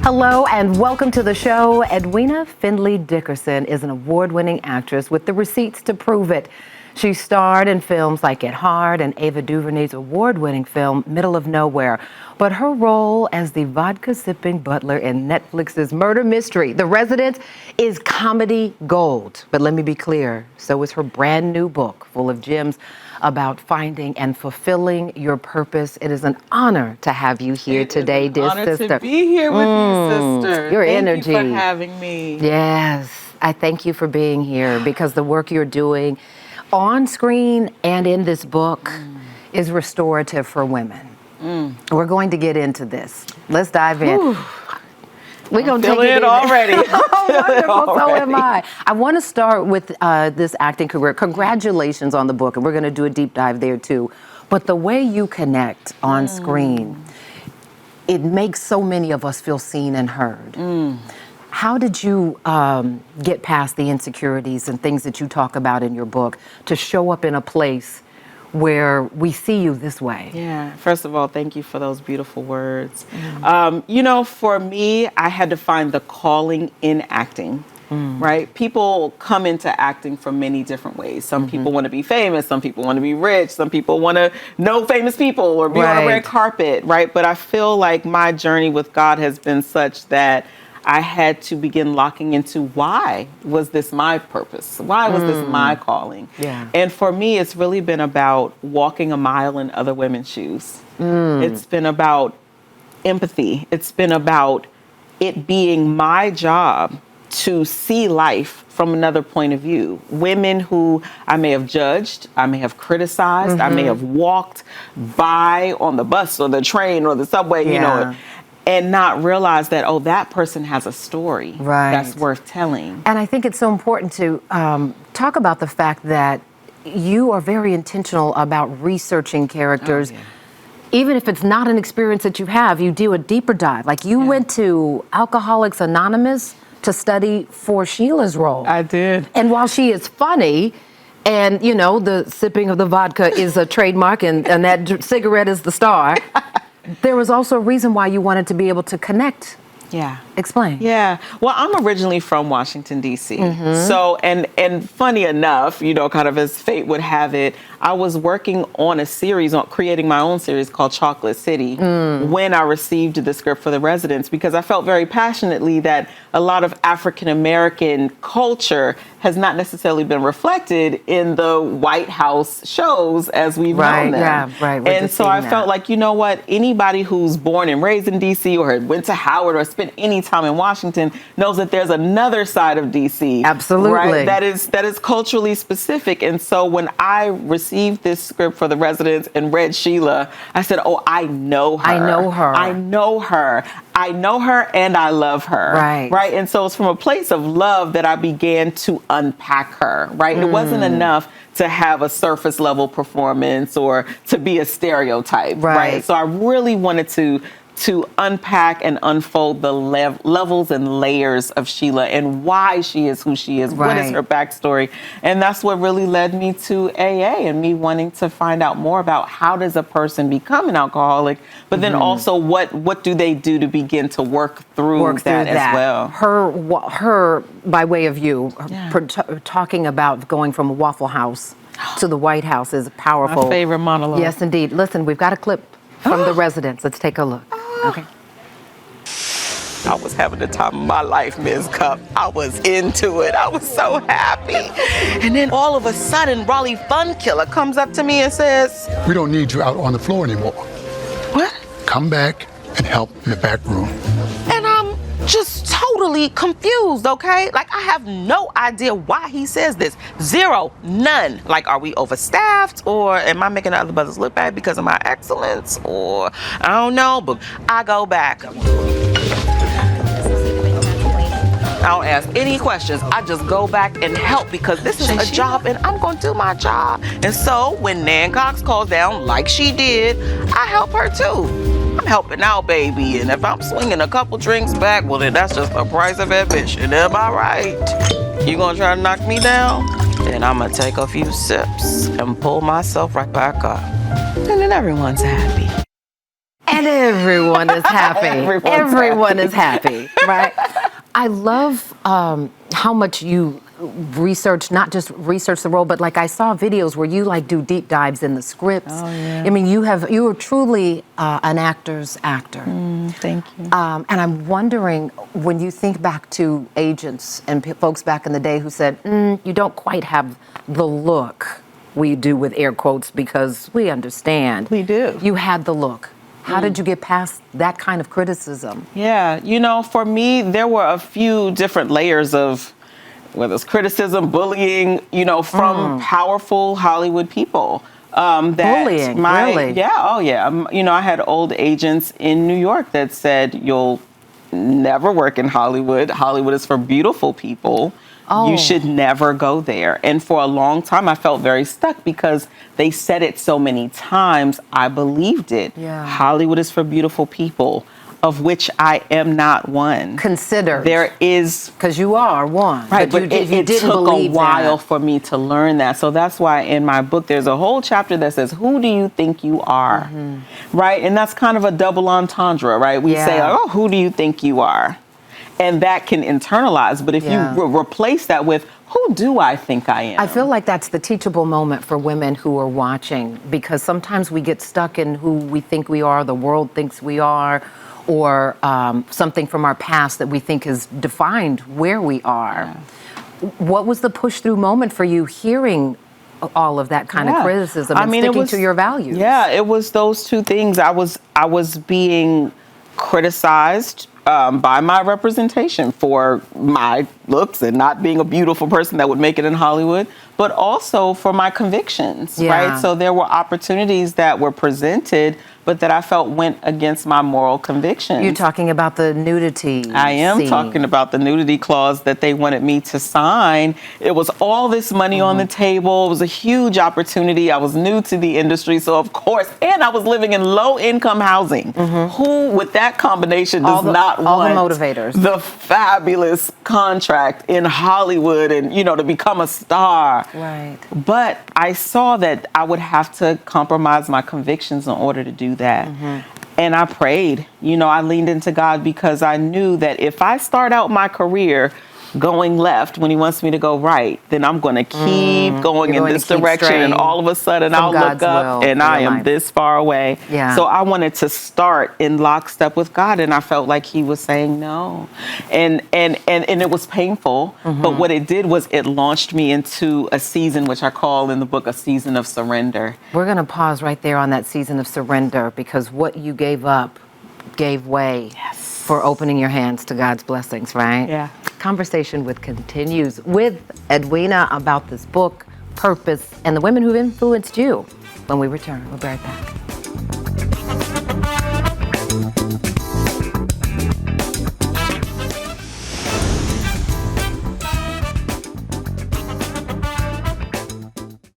Hello and welcome to the show. Edwina Findley Dickerson is an award-winning actress with the receipts to prove it. She starred in films like Get Hard and Ava DuVernay's award-winning film Middle of Nowhere. But her role as the vodka-sipping butler in Netflix's murder mystery, The Resident, is comedy gold. But let me be clear, so is her brand new book full of gems about finding and fulfilling your purpose. It is an honor to have you here today, dear sister. It's an honor to be here with you, sister. Your energy. Thank you for having me. Yes, I thank you for being here because the work you're doing on screen and in this book is restorative for women. We're going to get into this. Let's dive in. We're going to take it already. Oh, wonderful. So am I. I want to start with this acting career. Congratulations on the book, and we're going to do a deep dive there too. But the way you connect on screen, it makes so many of us feel seen and heard. How did you get past the insecurities and things that you talk about in your book to show up in a place where we see you this way? Yeah, first of all, thank you for those beautiful words. You know, for me, I had to find the calling in acting. Right? People come into acting from many different ways. Some people want to be famous, some people want to be rich, some people want to know famous people or be on a red carpet, right? But I feel like my journey with God has been such that I had to begin locking into why was this my purpose? Why was this my calling? Yeah. And for me, it's really been about walking a mile in other women's shoes. It's been about empathy. It's been about it being my job to see life from another point of view. Women who I may have judged, I may have criticized, I may have walked by on the bus or the train or the subway, you know, and not realize that, oh, that person has a story that's worth telling. And I think it's so important to talk about the fact that you are very intentional about researching characters. Even if it's not an experience that you have, you do a deeper dive. Like you went to Alcoholics Anonymous to study for Sheila's role. I did. And while she is funny, and you know, the sipping of the vodka is a trademark and that cigarette is the star, there was also a reason why you wanted to be able to connect. Yeah. Explain. Yeah. Well, I'm originally from Washington, D.C. So, and funny enough, you know, kind of as fate would have it, I was working on a series, on creating my own series called Chocolate City when I received the script for The Residents, because I felt very passionately that a lot of African-American culture has not necessarily been reflected in the White House shows as we've known them. And so I felt like, you know what, anybody who's born and raised in D.C. or went to Howard or spent any time in Washington knows that there's another side of D.C. Absolutely. Right? That is culturally specific. And so when I received this script for The Residents and read Sheila, I said, oh, I know her. I know her. I know her. I know her and I love her. Right. And so it's from a place of love that I began to unpack her. Right. It wasn't enough to have a surface level performance or to be a stereotype. Right. So I really wanted to unpack and unfold the levels and layers of Sheila and why she is who she is. What is her backstory? And that's what really led me to AA and me wanting to find out more about how does a person become an alcoholic, but then also what do they do to begin to work through that as well. Her by way of you, talking about going from a Waffle House to the White House is powerful. My favorite monologue. Yes, indeed. Listen, we've got a clip from The Residents. Let's take a look. Okay. I was having the time of my life, Ms. Cup. I was into it. I was so happy. And then all of a sudden, Raleigh Fun Killer comes up to me and says, we don't need you out on the floor anymore. What? Come back and help in the back room. And I'm just totally confused, okay? Like, I have no idea why he says this. Zero, none. Like, are we overstaffed? Or am I making the other brothers look bad because of my excellence? Or, I don't know, but I go back. I don't ask any questions. I just go back and help because this is a job and I'm going to do my job. And so when Nan Cox calls down like she did, I help her too. I'm helping out, baby. And if I'm swinging a couple drinks back, well, then that's just the price of admission. Am I right? You gonna try to knock me down? Then I'm gonna take a few sips and pull myself right back up. And then everyone's happy. And everyone is happy. Everyone is happy, right? I love how much you research, not just research the role, but like I saw videos where you like do deep dives in the scripts. Oh, yeah. I mean, you are truly an actor's actor. Thank you. And I'm wondering, when you think back to agents and folks back in the day who said, you don't quite have the look, we do with air quotes because we understand. We do. You had the look. How did you get past that kind of criticism? Yeah, you know, for me, there were a few different layers of whether it's criticism, bullying, you know, from powerful Hollywood people. Bullying, really? Yeah, oh yeah. You know, I had old agents in New York that said, you'll never work in Hollywood. Hollywood is for beautiful people. Oh. You should never go there. And for a long time, I felt very stuck because they said it so many times, I believed it. Yeah. Hollywood is for beautiful people, of which I am not one. Consider. There is... Because you are one. Right, but you it didn't took believe a while that. for me to learn that. So that's why in my book, there's a whole chapter that says, who do you think you are? Right? And that's kind of a double entendre, right? We say, oh, who do you think you are? And that can internalize. But if you replace that with, who do I think I am? I feel like that's the teachable moment for women who are watching, because sometimes we get stuck in who we think we are, the world thinks we are, or something from our past that we think has defined where we are. What was the push-through moment for you hearing all of that kind of criticism and sticking to your values? Yeah, it was those two things. I was being criticized by my representation for my looks and not being a beautiful person that would make it in Hollywood, but also for my convictions, right? So there were opportunities that were presented, but that I felt went against my moral convictions. You're talking about the nudity I am scene. talking about the nudity clause that they wanted me to sign. It was all this money on the table. It was a huge opportunity. I was new to the industry, so of course, and I was living in low-income housing. Who, with that combination, does not want all the motivators, the fabulous contract in Hollywood and, you know, to become a star? Right. But I saw that I would have to compromise my convictions in order to do that. And I prayed, you know, I leaned into God because I knew that if I start out my career going left when he wants me to go right, then I'm going to keep going in this direction, and all of a sudden I'll look up and I am this far away. So I wanted to start in lockstep with God, and I felt like he was saying no. And it was painful, but what it did was it launched me into a season, which I call in the book a season of surrender. We're going to pause right there on that season of surrender, because what you gave up gave way for opening your hands to God's blessings, right? Yeah. Conversation continues with Edwina about this book, purpose, and the women who've influenced you. When we return, we'll be right back.